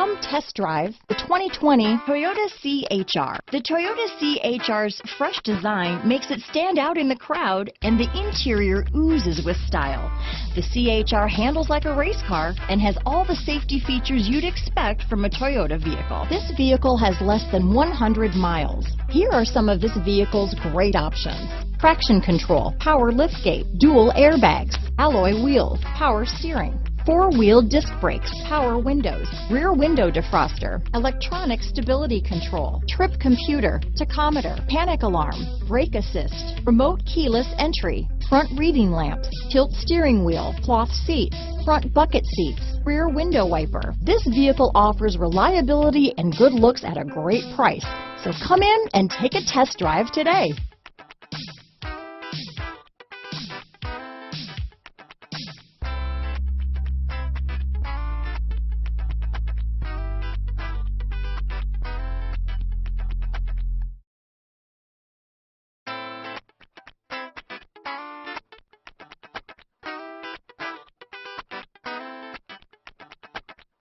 Come test drive the 2020 Toyota CHR. The Toyota CHR's fresh design makes it stand out in the crowd, and the interior oozes with style. The CHR handles like a race car and has all the safety features you'd expect from a Toyota vehicle. This vehicle has less than 100 miles. Here are some of this vehicle's great options: traction control, power liftgate, dual airbags, alloy wheels, power steering, four-wheel disc brakes, power windows, rear window defroster, electronic stability control, trip computer, tachometer, panic alarm, brake assist, remote keyless entry, front reading lamps, tilt steering wheel, cloth seats, front bucket seats, rear window wiper. This vehicle offers reliability and good looks at a great price. So come in and take a test drive today.